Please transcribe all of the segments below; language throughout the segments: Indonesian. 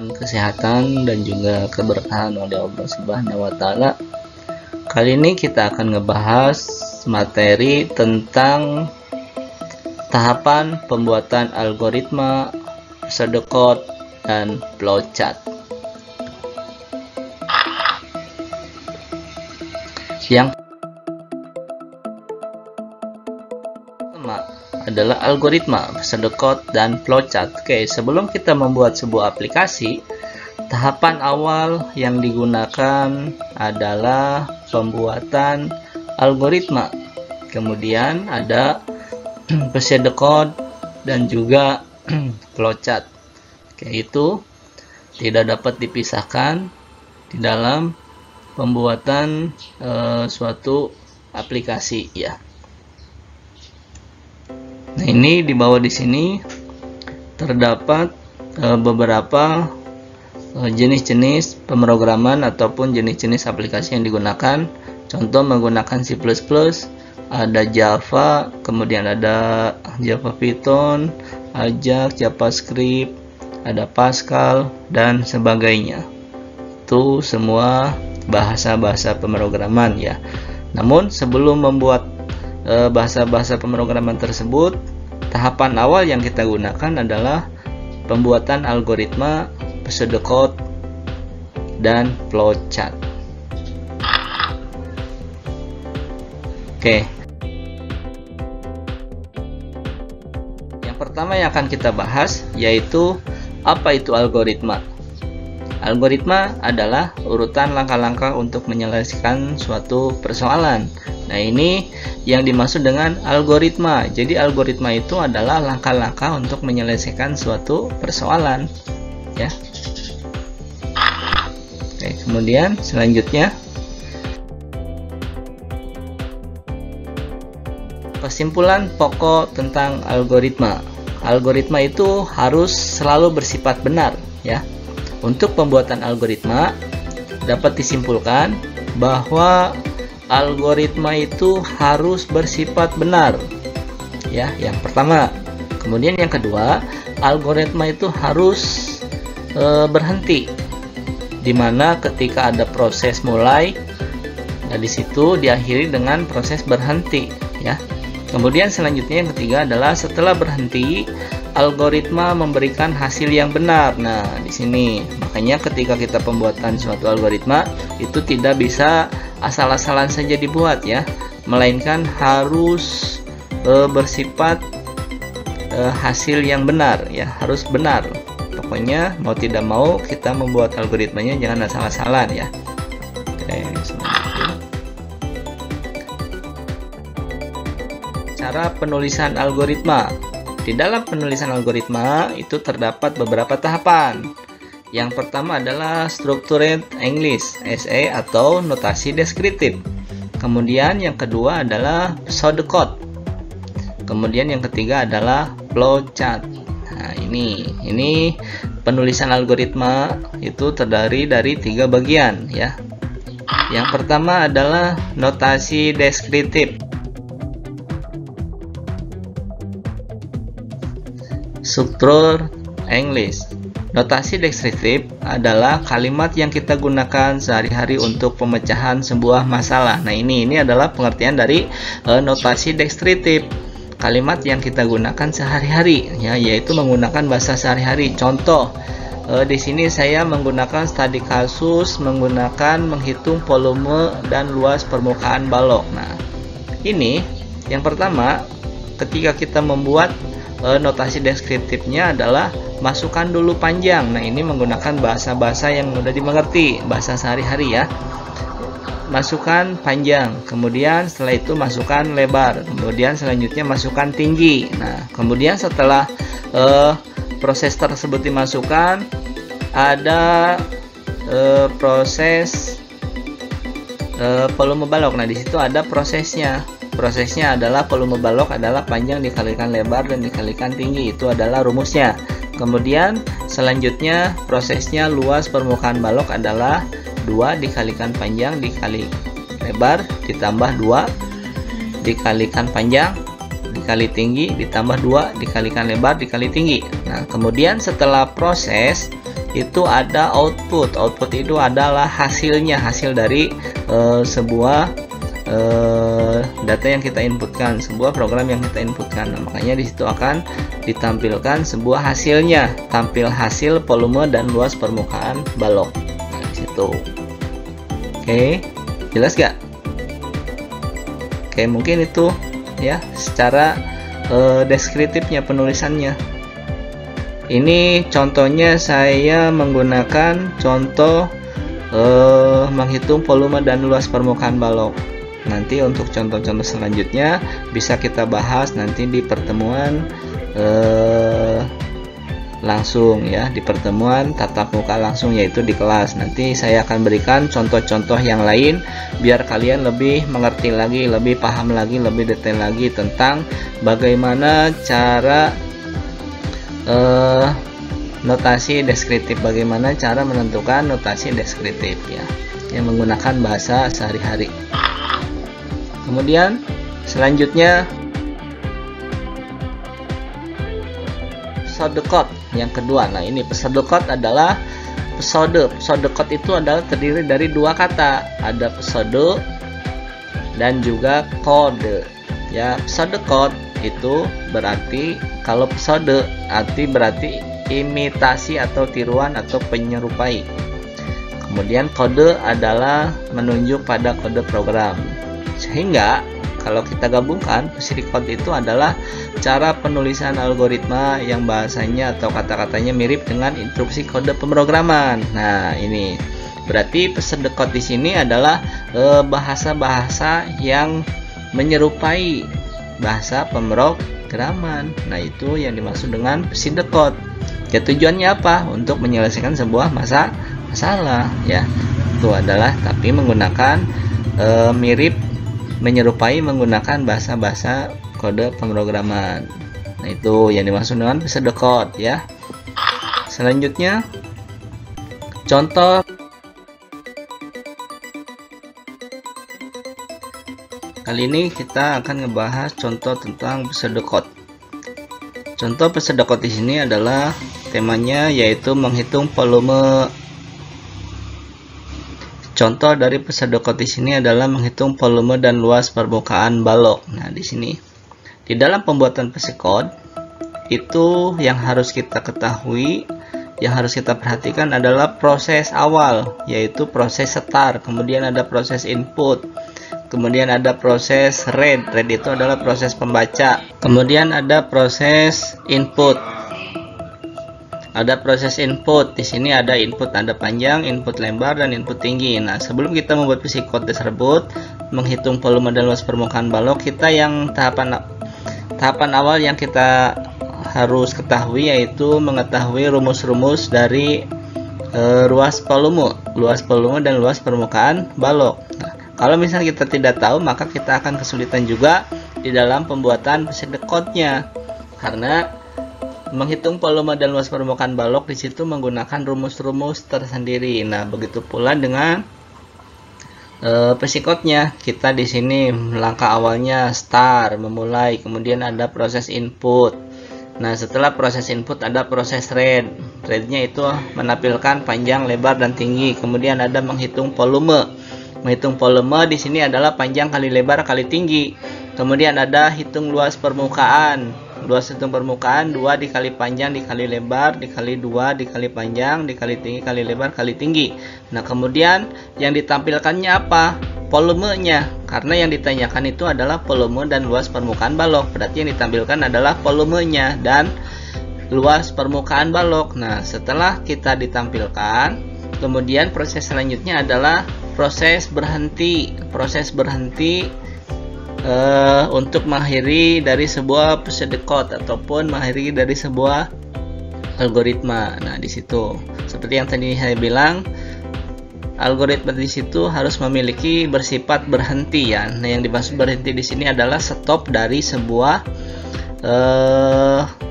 diberikan kesehatan dan juga keberkahan oleh Allah Subhanahu wa taala. Kali ini kita akan ngebahas materi tentang tahapan pembuatan algoritma, pseudocode, dan flowchart. Yang pertama adalah algoritma, pseudocode, dan flowchart. Oke, sebelum kita membuat sebuah aplikasi, tahapan awal yang digunakan adalah pembuatan algoritma. Kemudian ada pseudocode dan juga flowchart. Oke, itu tidak dapat dipisahkan di dalam pembuatan suatu aplikasi ya. Nah, ini di bawah di sini terdapat beberapa jenis-jenis pemrograman ataupun jenis-jenis aplikasi yang digunakan. Contoh menggunakan C++, ada Java, kemudian ada Java Python, Ajax, JavaScript, ada Pascal, dan sebagainya. Itu semua bahasa-bahasa pemrograman ya. Namun sebelum membuat bahasa-bahasa pemrograman tersebut, tahapan awal yang kita gunakan adalah pembuatan algoritma, pseudocode, dan flowchart. Oke. Yang pertama yang akan kita bahas yaitu apa itu algoritma. Algoritma adalah urutan langkah-langkah untuk menyelesaikan suatu persoalan. Nah, ini yang dimaksud dengan algoritma. Jadi algoritma itu adalah langkah-langkah untuk menyelesaikan suatu persoalan ya. Oke, kemudian selanjutnya kesimpulan pokok tentang algoritma. Algoritma itu harus selalu bersifat benar ya. Untuk pembuatan algoritma dapat disimpulkan bahwa algoritma itu harus bersifat benar ya, yang pertama. Kemudian yang kedua, algoritma itu harus berhenti, dimana ketika ada proses mulai, nah di situ diakhiri dengan proses berhenti ya. Kemudian selanjutnya yang ketiga adalah setelah berhenti, algoritma memberikan hasil yang benar. Nah, di sini makanya ketika kita pembuatan suatu algoritma itu tidak bisa asal-asalan saja dibuat ya, melainkan harus bersifat hasil yang benar ya, harus benar. Pokoknya mau tidak mau kita membuat algoritmanya jangan asal-asalan ya. Oke, cara penulisan algoritma. Di dalam penulisan algoritma itu terdapat beberapa tahapan. Yang pertama adalah Structured English (SE) atau notasi deskriptif. Kemudian yang kedua adalah pseudocode. Kemudian yang ketiga adalah flowchart. Nah, ini penulisan algoritma itu terdiri dari 3 bagian ya. Yang pertama adalah notasi deskriptif. Structured English. Notasi deskriptif adalah kalimat yang kita gunakan sehari-hari untuk pemecahan sebuah masalah. Nah, ini adalah pengertian dari notasi deskriptif. Kalimat yang kita gunakan sehari-hari ya, yaitu menggunakan bahasa sehari-hari. Contoh, di sini saya menggunakan studi kasus menggunakan menghitung volume dan luas permukaan balok. Nah, ini yang pertama ketika kita membuat notasi deskriptifnya adalah masukkan dulu panjang. Nah, ini menggunakan bahasa-bahasa yang mudah dimengerti, bahasa sehari-hari ya. Masukkan panjang, kemudian setelah itu masukkan lebar, kemudian selanjutnya masukkan tinggi. Nah, kemudian setelah proses tersebut dimasukkan, ada proses volume balok. Nah, di situ ada prosesnya. Prosesnya adalah volume balok adalah panjang dikalikan lebar dan dikalikan tinggi. Itu adalah rumusnya. Kemudian selanjutnya prosesnya luas permukaan balok adalah 2 dikalikan panjang dikali lebar ditambah 2 dikalikan panjang dikali tinggi ditambah 2 dikalikan lebar dikali tinggi. Nah, kemudian setelah proses itu ada output. Output itu adalah hasilnya, hasil dari sebuah data yang kita inputkan, sebuah program yang kita inputkan. Nah, makanya di situ akan ditampilkan sebuah hasilnya, tampil hasil volume dan luas permukaan balok. Nah, di situ. Oke, jelas gak? Oke, mungkin itu ya secara deskriptifnya, penulisannya. Ini contohnya saya menggunakan contoh menghitung volume dan luas permukaan balok. Nanti untuk contoh-contoh selanjutnya bisa kita bahas nanti di pertemuan langsung ya, di pertemuan tatap muka langsung, yaitu di kelas. Nanti saya akan berikan contoh-contoh yang lain biar kalian lebih mengerti lagi, lebih paham lagi, lebih detail lagi tentang bagaimana cara notasi deskriptif, bagaimana cara menentukan notasi deskriptif ya, yang menggunakan bahasa sehari-hari. Kemudian selanjutnya episode code yang kedua. Nah, ini episode code adalah episode code itu adalah terdiri dari dua kata, ada episode dan juga kode ya. Episode code itu berarti, kalau episode berarti imitasi atau tiruan atau penyerupai. Kemudian kode adalah menunjuk pada kode program. Sehingga kalau kita gabungkan, pseudocode itu adalah cara penulisan algoritma yang bahasanya atau kata-katanya mirip dengan instruksi kode pemrograman. Nah, ini berarti pseudocode di sini adalah bahasa-bahasa yang menyerupai bahasa pemrograman. Nah, itu yang dimaksud dengan pseudocode. Ya, tujuannya apa? Untuk menyelesaikan sebuah masalah ya. Itu adalah tapi menggunakan mirip, menyerupai menggunakan bahasa-bahasa kode pemrograman. Nah, itu yang dimaksud dengan pseudocode ya. Selanjutnya contoh. Kali ini kita akan ngebahas contoh tentang pseudocode. Contoh pseudocode di sini adalah temanya yaitu menghitung volume. Contoh dari pseudocode di sini adalah menghitung volume dan luas permukaan balok. Nah, di sini di dalam pembuatan pseudocode itu yang harus kita ketahui, yang harus kita perhatikan adalah proses awal, yaitu proses start, kemudian ada proses input, kemudian ada proses read itu adalah proses pembaca, kemudian ada proses input. Ada proses input, di sini ada input nada panjang, input lebar, dan input tinggi. Nah, sebelum kita membuat pseudocode tersebut, menghitung volume dan luas permukaan balok, kita yang tahapan awal yang kita harus ketahui yaitu mengetahui rumus-rumus dari luas volume dan luas permukaan balok. Nah, kalau misalnya kita tidak tahu, maka kita akan kesulitan juga di dalam pembuatan pseudocode-nya, karena menghitung volume dan luas permukaan balok di situ menggunakan rumus-rumus tersendiri. Nah, begitu pula dengan pseudocode-nya. Kita di sini langkah awalnya start, memulai, kemudian ada proses input. Nah, setelah proses input ada proses read. Read-nya itu menampilkan panjang, lebar, dan tinggi. Kemudian ada menghitung volume. Menghitung volume di sini adalah panjang kali lebar kali tinggi. Kemudian ada hitung luas permukaan. Luas hitung permukaan 2 dikali panjang dikali lebar dikali 2 dikali panjang dikali tinggi kali lebar kali tinggi. Nah, kemudian yang ditampilkannya apa? Volumenya, karena yang ditanyakan itu adalah volume dan luas permukaan balok. Berarti yang ditampilkan adalah volumenya dan luas permukaan balok. Nah, setelah kita ditampilkan, kemudian proses selanjutnya adalah proses berhenti. Proses berhenti untuk mengakhiri dari sebuah pseudocode ataupun mengakhiri dari sebuah algoritma. Nah, di situ seperti yang tadi saya bilang, algoritma di situ harus memiliki bersifat berhenti ya. Nah, yang dimaksud berhenti di sini adalah stop dari sebuah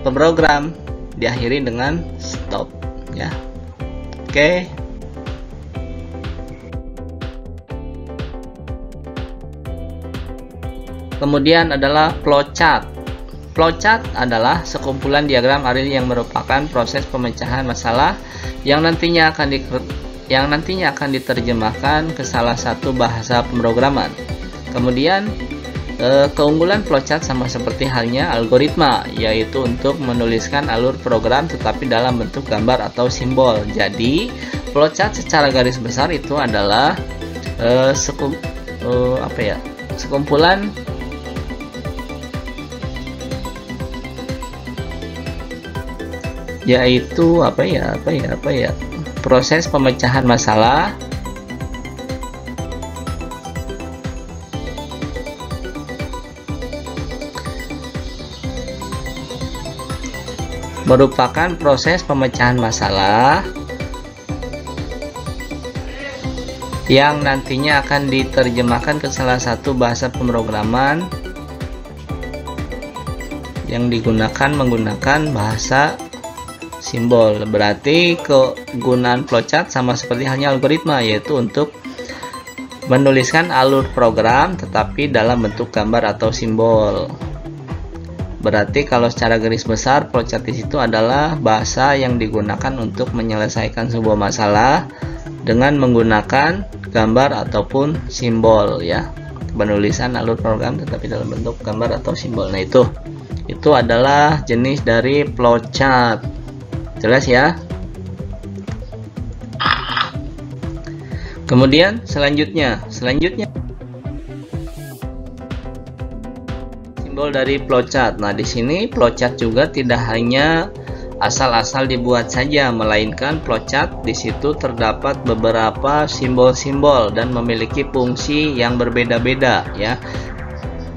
pemrogram, diakhiri dengan stop ya. Oke. Kemudian adalah flowchart. Flowchart adalah sekumpulan diagram aril yang merupakan proses pemecahan masalah yang nantinya akan diterjemahkan ke salah satu bahasa pemrograman. Kemudian keunggulan flowchart sama seperti halnya algoritma, yaitu untuk menuliskan alur program tetapi dalam bentuk gambar atau simbol. Jadi flowchart secara garis besar itu adalah sekumpulan yaitu proses pemecahan masalah merupakan proses pemecahan masalah yang nantinya akan diterjemahkan ke salah satu bahasa pemrograman yang menggunakan bahasa simbol. Berarti kegunaan flowchart sama seperti halnya algoritma, yaitu untuk menuliskan alur program tetapi dalam bentuk gambar atau simbol. Berarti kalau secara garis besar flowchart di situ adalah bahasa yang digunakan untuk menyelesaikan sebuah masalah dengan menggunakan gambar ataupun simbol ya. Penulisan alur program tetapi dalam bentuk gambar atau simbol. Nah, itu adalah jenis dari flowchart. Jelas ya? Kemudian selanjutnya simbol dari flowchart. Nah, di sini flowchart juga tidak hanya asal-asal dibuat saja, melainkan flowchart di situ terdapat beberapa simbol-simbol dan memiliki fungsi yang berbeda-beda ya.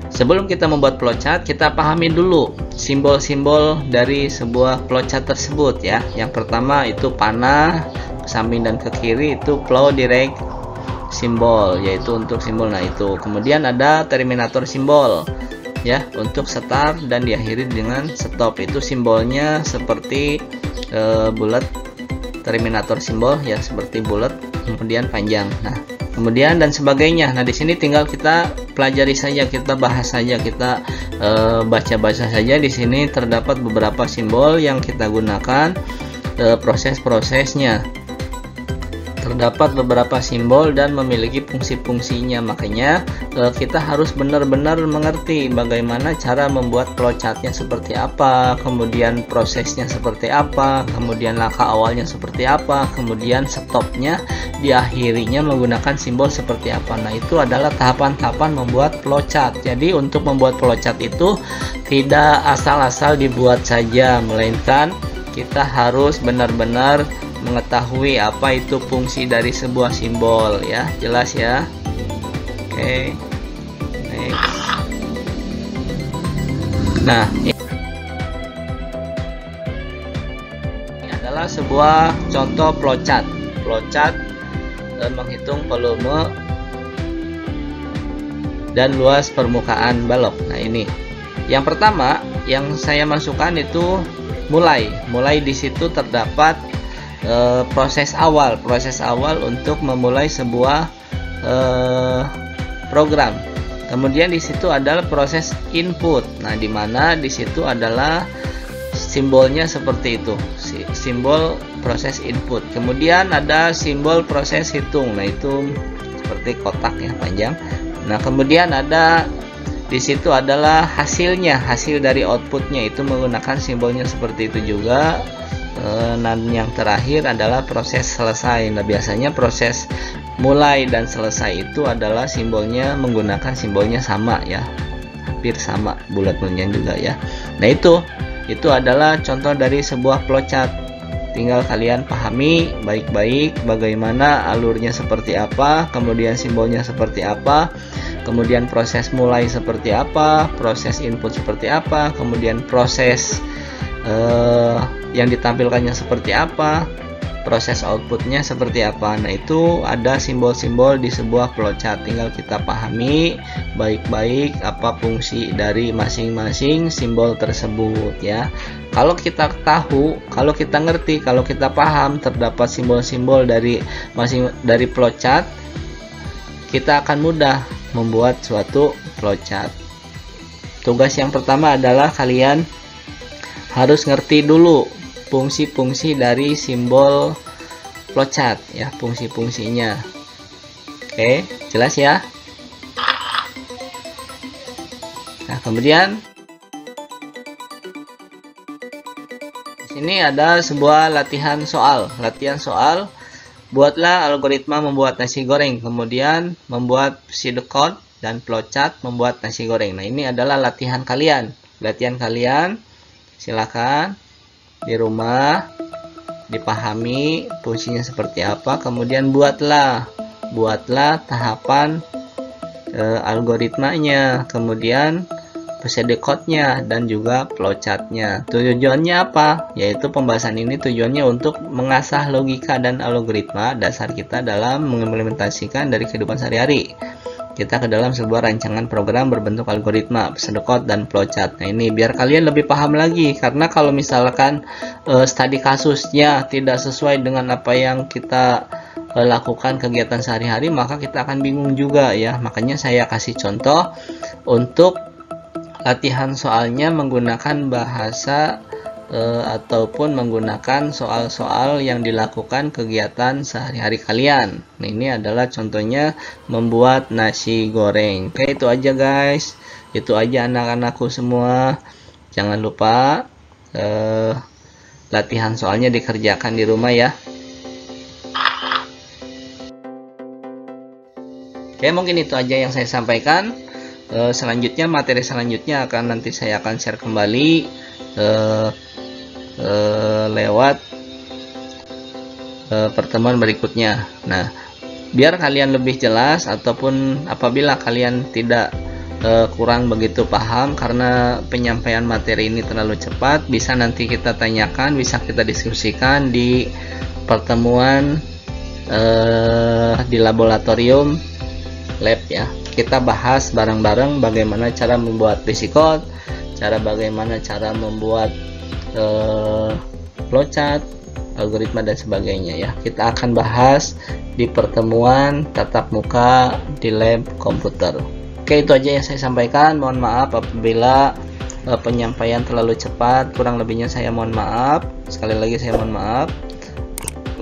Sebelum kita membuat flowchart, kita pahami dulu simbol-simbol dari sebuah flowchart tersebut ya. Yang pertama itu panah, ke samping dan ke kiri itu flow direct simbol, yaitu untuk simbol. Nah, itu. Kemudian ada terminator simbol ya, untuk start dan diakhiri dengan stop. Itu simbolnya seperti bulat, terminator simbol ya, seperti bulat kemudian panjang. Nah, kemudian dan sebagainya. Nah, di sini tinggal kita pelajari saja, kita bahas saja, kita baca-baca saja. Di sini terdapat beberapa simbol yang kita gunakan, proses-prosesnya. Terdapat beberapa simbol dan memiliki fungsi-fungsinya. Makanya kita harus benar-benar mengerti bagaimana cara membuat flowchartnya seperti apa, kemudian prosesnya seperti apa, kemudian langkah awalnya seperti apa, kemudian stopnya, diakhirinya menggunakan simbol seperti apa. Nah, itu adalah tahapan-tahapan membuat flowchart. Jadi untuk membuat flowchart itu tidak asal-asal dibuat saja, melainkan kita harus benar-benar mengetahui apa itu fungsi dari sebuah simbol ya. Jelas ya? Oke. Next. Nah, ini adalah sebuah contoh flowchart. Flowchart menghitung volume dan luas permukaan balok. Nah, ini. Yang pertama yang saya masukkan itu mulai di situ terdapat proses awal untuk memulai sebuah program. Kemudian di situ adalah proses input. Nah, di mana di situ adalah simbolnya seperti itu, simbol proses input. Kemudian ada simbol proses hitung. Nah, itu seperti kotak ya, panjang. Nah, kemudian ada di situ adalah hasilnya, hasil dari outputnya, itu menggunakan simbolnya seperti itu juga. Dan yang terakhir adalah proses selesai. Nah, biasanya proses mulai dan selesai itu adalah simbolnya menggunakan simbolnya sama ya, hampir sama, bulat-bulatnya juga ya. Nah, itu adalah contoh dari sebuah flowchart. Tinggal kalian pahami baik-baik bagaimana alurnya seperti apa, kemudian simbolnya seperti apa, kemudian proses mulai seperti apa, proses input seperti apa, kemudian proses yang ditampilkannya seperti apa, proses outputnya seperti apa. Nah, itu ada simbol-simbol di sebuah flowchart. Tinggal kita pahami baik-baik apa fungsi dari masing-masing simbol tersebut ya. Kalau kita tahu, kalau kita ngerti, kalau kita paham terdapat simbol-simbol dari flowchart, kita akan mudah membuat suatu flowchart. tugas yang pertama adalah kalian harus ngerti dulu fungsi-fungsi dari simbol flowchart ya, fungsi-fungsinya. Oke, jelas ya. Nah, kemudian di sini ada sebuah latihan soal. Buatlah algoritma membuat nasi goreng, kemudian membuat pseudocode dan flowchart membuat nasi goreng. Nah, ini adalah latihan kalian. Silakan di rumah dipahami fungsinya seperti apa, kemudian buatlah tahapan algoritmanya, kemudian pseudocode-nya dan juga flowchart-nya. Tujuannya apa? Yaitu pembahasan ini tujuannya untuk mengasah logika dan algoritma dasar kita dalam mengimplementasikan dari kehidupan sehari-hari kita ke dalam sebuah rancangan program berbentuk algoritma, pseudocode dan flowchart. Nah, ini biar kalian lebih paham lagi, karena kalau misalkan studi kasusnya tidak sesuai dengan apa yang kita lakukan kegiatan sehari-hari, maka kita akan bingung juga ya. Makanya saya kasih contoh untuk latihan soalnya menggunakan bahasa ataupun menggunakan soal-soal yang dilakukan kegiatan sehari-hari kalian. Nah, ini adalah contohnya membuat nasi goreng. Oke, itu aja guys. Itu aja anak-anakku semua. Jangan lupa latihan soalnya dikerjakan di rumah ya. Oke, mungkin itu aja yang saya sampaikan. Selanjutnya, materi selanjutnya nanti saya akan share kembali lewat pertemuan berikutnya. Nah, biar kalian lebih jelas, ataupun apabila kalian tidak kurang begitu paham karena penyampaian materi ini terlalu cepat, bisa nanti kita tanyakan, bisa kita diskusikan di pertemuan di laboratorium lab ya. Kita bahas bareng-bareng bagaimana cara membuat pseudocode, bagaimana cara membuat flowchart, algoritma dan sebagainya ya. Kita akan bahas di pertemuan tatap muka di lab komputer. Oke, itu aja yang saya sampaikan. Mohon maaf apabila penyampaian terlalu cepat, kurang lebihnya saya mohon maaf. Sekali lagi saya mohon maaf.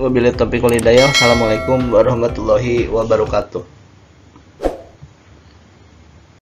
Wabillahi taufiq wal hidayah. Assalamualaikum warahmatullahi wabarakatuh.